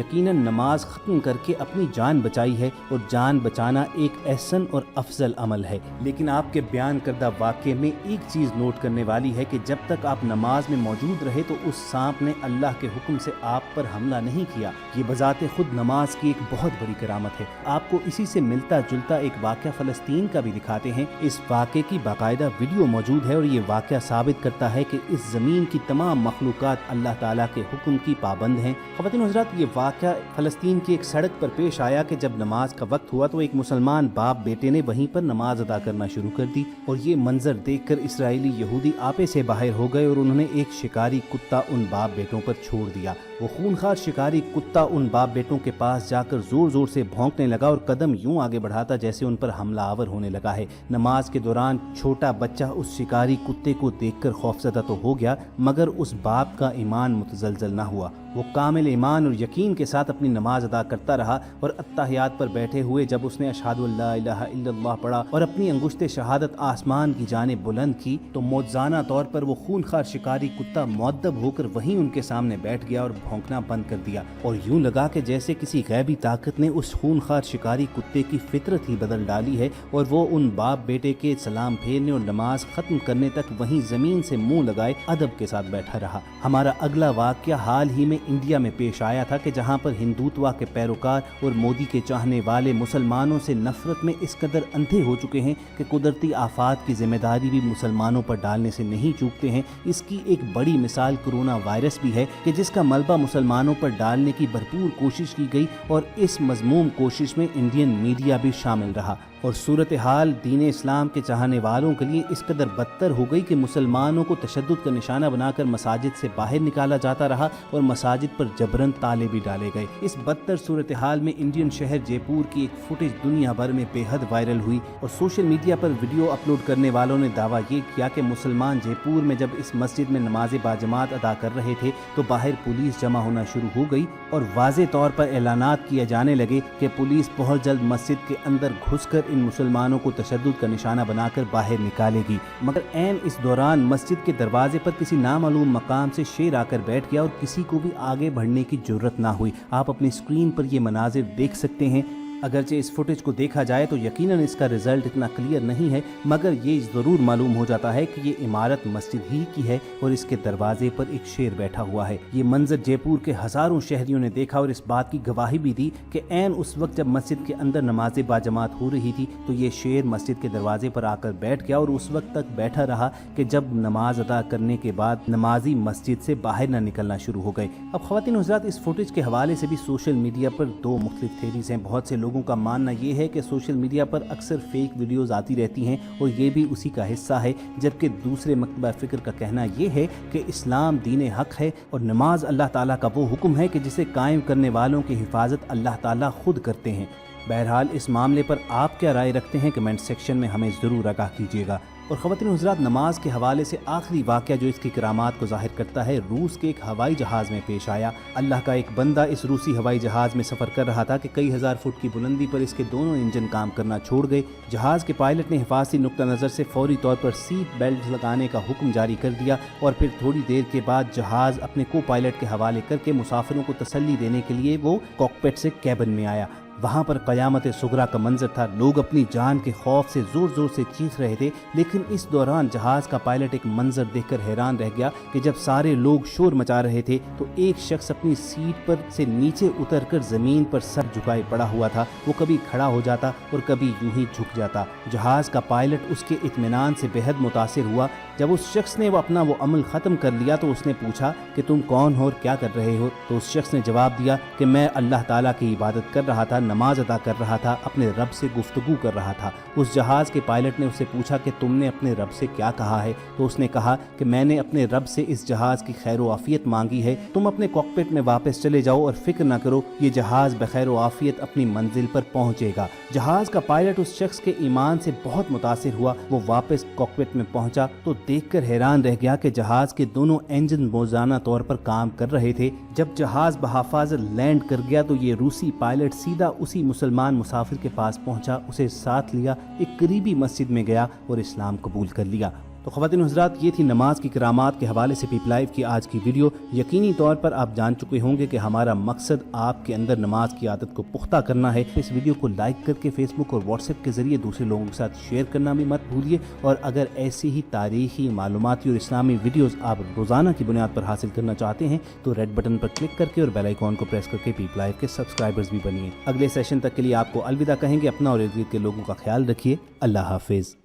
یقیناً نماز ختم کر کے اپنی جان بچائی ہے اور جان بچانا ایک احسن اور افضل عمل ہے۔ لیکن آپ کے بیان کردہ واقعے میں ایک چیز نوٹ کرنے والی ہے کہ جب تک آپ نماز میں موجود رہے تو اس سانپ نے اللہ کے حکم سے آپ پر حملہ نہیں کیا۔ یہ بذات خود نماز کی ایک بہت بڑی کرامت ہے۔ آپ کو اسی سے ملتا جلتا ایک واقعہ فلسطین کا بھی دکھاتے ہیں۔ اس واقعے کی باقاعدہ ویڈیو موجود ہے اور یہ واقعہ ثابت کرتا ہے کہ اس زمین کی تمام مخلوقات اللہ تعالیٰ کے حکم کی پابند ہیں۔ خواتین و حضرات، یہ واقعہ فلسطین کی ایک سڑک پر پیش آیا کہ جب نماز کا وقت ہوا تو ایک مسلمان باپ بیٹے نے وہیں پر نماز ادا کرنا شروع کر دی، اور یہ منظر دیکھ کر اسرائیلی یہودی آپے سے باہر ہو گئے اور انہوں نے ایک شکاری کتا ان باپ بیٹوں پر چھوڑ دیا۔ وہ خونخوار شکاری کتا ان باپ بیٹوں کے پاس جا کر زور زور سے بھونکنے لگا اور قدم یوں آگے بڑھاتا جیسے ان پر حملہ آور ہونے لگا ہے۔ نماز کے دوران چھوٹا بچہ اس شکاری کتے کو دیکھ کر خوفزدہ تو ہو گیا، مگر اس باپ کا ایمان متزلزل نہ ہوا۔ وہ کامل ایمان اور یقین کے ساتھ اپنی نماز ادا کرتا رہا، اور اتحیات پر بیٹھے ہوئے جب اس نے اشہد ان لا الہ الا اللہ پڑھا اور اپنی انگشت شہادت آسمان کی جانب بلند کی تو معجزانہ طور پر وہ خونخوار شکاری کتا مؤدب ہو کر وہیں ان کے سامنے بیٹھ گیا اور بھونکنا بند کر دیا، اور یوں لگا کہ جیسے کسی غیبی طاقت نے اس خونخوار شکاری کتے کی فطرت ہی بدل ڈالی ہے، اور وہ ان باپ بیٹے کے سلام پھیرنے اور نماز ختم کرنے تک وہیں زمین سے منہ لگائے ادب کے ساتھ بیٹھا رہا۔ ہمارا اگلا واقعہ حال ہی میں انڈیا میں پیش آیا تھا کہ جہاں پر ہندوتوا کے پیروکار اور مودی کے چاہنے والے مسلمانوں سے نفرت میں اس قدر اندھے ہو چکے ہیں کہ قدرتی آفات کی ذمہ داری بھی مسلمانوں پر ڈالنے سے نہیں چوکتے ہیں۔ اس کی ایک بڑی مثال کرونا وائرس بھی ہے کہ جس کا ملبہ مسلمانوں پر ڈالنے کی بھرپور کوشش کی گئی، اور اس مذموم کوشش میں انڈین میڈیا بھی شامل رہا، اور صورتحال دین اسلام کے چاہنے والوں کے لیے اس قدر بدتر ہو گئی کہ مسلمانوں کو تشدد کا نشانہ بنا کر مساجد سے باہر نکالا جاتا رہا اور مساجد پر جبراً تالے بھی ڈالے گئے۔ اس بدتر صورتحال میں انڈین شہر جے پور کی ایک فوٹیج دنیا بھر میں بے حد وائرل ہوئی، اور سوشل میڈیا پر ویڈیو اپلوڈ کرنے والوں نے دعویٰ یہ کیا کہ مسلمان جے پور میں جب اس مسجد میں نماز باجماعت ادا کر رہے تھے تو باہر پولیس جمع ہونا شروع ہو گئی، اور واضح طور پر اعلانات کیے جانے لگے کہ پولیس بہت جلد مسجد کے اندر گھس کر ان مسلمانوں کو تشدد کا نشانہ بنا کر باہر نکالے گی۔ مگر عین اس دوران مسجد کے دروازے پر کسی نامعلوم مقام سے شیر آ کر بیٹھ گیا اور کسی کو بھی آگے بڑھنے کی جرت نہ ہوئی۔ آپ اپنی اسکرین پر یہ مناظر دیکھ سکتے ہیں۔ اگرچہ اس فوٹیج کو دیکھا جائے تو یقیناً اس کا رزلٹ اتنا کلیئر نہیں ہے، مگر یہ ضرور معلوم ہو جاتا ہے کہ یہ عمارت مسجد ہی کی ہے اور اس کے دروازے پر ایک شیر بیٹھا ہوا ہے۔ یہ منظر جے پور کے ہزاروں شہریوں نے دیکھا اور اس بات کی گواہی بھی دی کہ عین اس وقت جب مسجد کے اندر نماز باجماعت ہو رہی تھی تو یہ شیر مسجد کے دروازے پر آ کر بیٹھ گیا، اور اس وقت تک بیٹھا رہا کہ جب نماز ادا کرنے کے بعد نمازی مسجد سے باہر نہ نکلنا شروع ہو گئے۔ اب خواتین و حضرات، اس فوٹیج کے حوالے سے بھی سوشل میڈیا پر دو مختلف تھیریز ہیں۔ بہت سے لوگوں کا ماننا یہ ہے کہ سوشل میڈیا پر اکثر فیک ویڈیوز آتی رہتی ہیں اور یہ بھی اسی کا حصہ ہے، جبکہ دوسرے مکتبہ فکر کا کہنا یہ ہے کہ اسلام دین حق ہے اور نماز اللہ تعالیٰ کا وہ حکم ہے کہ جسے قائم کرنے والوں کی حفاظت اللہ تعالیٰ خود کرتے ہیں۔ بہرحال اس معاملے پر آپ کیا رائے رکھتے ہیں؟ کمنٹ سیکشن میں ہمیں ضرور آگاہ کیجیے گا۔ اور خواتین و حضرات، نماز کے حوالے سے آخری واقعہ جو اس کی کرامات کو ظاہر کرتا ہے، روس کے ایک ہوائی جہاز میں پیش آیا۔ اللہ کا ایک بندہ اس روسی ہوائی جہاز میں سفر کر رہا تھا کہ کئی ہزار فٹ کی بلندی پر اس کے دونوں انجن کام کرنا چھوڑ گئے۔ جہاز کے پائلٹ نے حفاظتی نقطہ نظر سے فوری طور پر سیٹ بیلٹ لگانے کا حکم جاری کر دیا، اور پھر تھوڑی دیر کے بعد جہاز اپنے کو پائلٹ کے حوالے کر کے مسافروں کو تسلی دینے کے لیے وہ کاکپٹ سے کیبن میں آیا۔ وہاں پر قیامت صغریٰ کا منظر تھا۔ لوگ اپنی جان کے خوف سے زور زور سے چیخ رہے تھے، لیکن اس دوران جہاز کا پائلٹ ایک منظر دیکھ کر حیران رہ گیا کہ جب سارے لوگ شور مچا رہے تھے تو ایک شخص اپنی سیٹ پر سے نیچے اتر کر زمین پر سر جھکائے پڑا ہوا تھا۔ وہ کبھی کھڑا ہو جاتا اور کبھی یوں ہی جھک جاتا۔ جہاز کا پائلٹ اس کے اطمینان سے بے حد متاثر ہوا۔ جب اس شخص نے اپنا وہ عمل ختم کر لیا تو اس نے پوچھا کہ تم کون ہو اور کیا کر رہے ہو؟ تو اس شخص نے جواب دیا کہ میں اللہ تعالیٰ کی عبادت کر رہا تھا، نماز ادا کر رہا تھا، اپنے رب سے گفتگو کر رہا تھا۔ اس جہاز کے پائلٹ نے اسے پوچھا کہ تم نے اپنے رب سے کیا کہا ہے؟ تو اس نے کہا کہ میں نے اپنے رب سے اس جہاز کی خیر و عافیت مانگی ہے، تم اپنے کاکپٹ میں واپس چلے جاؤ اور فکر نہ کرو، یہ جہاز بخیر و عافیت اپنی منزل پر پہنچے گا۔ جہاز کا پائلٹ اس شخص کے ایمان سے بہت متاثر ہوا۔ وہ واپس کاکپٹ میں پہنچا تو دیکھ کر حیران رہ گیا کہ جہاز کے دونوں انجن موزانہ طور پر کام کر رہے تھے۔ جب جہاز بحفاظت لینڈ کر گیا تو یہ روسی پائلٹ سیدھا اسی مسلمان مسافر کے پاس پہنچا، اسے ساتھ لیا، ایک قریبی مسجد میں گیا اور اسلام قبول کر لیا۔ تو خواتین و حضرات، یہ تھی نماز کی کرامات کے حوالے سے پیپل لائف کی آج کی ویڈیو۔ یقینی طور پر آپ جان چکے ہوں گے کہ ہمارا مقصد آپ کے اندر نماز کی عادت کو پختہ کرنا ہے۔ اس ویڈیو کو لائک کر کے فیس بک اور واٹس ایپ کے ذریعے دوسرے لوگوں کے ساتھ شیئر کرنا بھی مت بھولیے، اور اگر ایسی ہی تاریخی، معلوماتی اور اسلامی ویڈیوز آپ روزانہ کی بنیاد پر حاصل کرنا چاہتے ہیں تو ریڈ بٹن پر کلک کر کے اور بیل آئیکن کو پریس کر کے پیپل لائف کے سبسکرائبرز بھی بنیے۔ اگلے سیشن تک کے لیے آپ کو الوداع کہیں گے۔ اپنا اور ارد گرد کے لوگوں کا خیال رکھیے۔ اللہ حافظ۔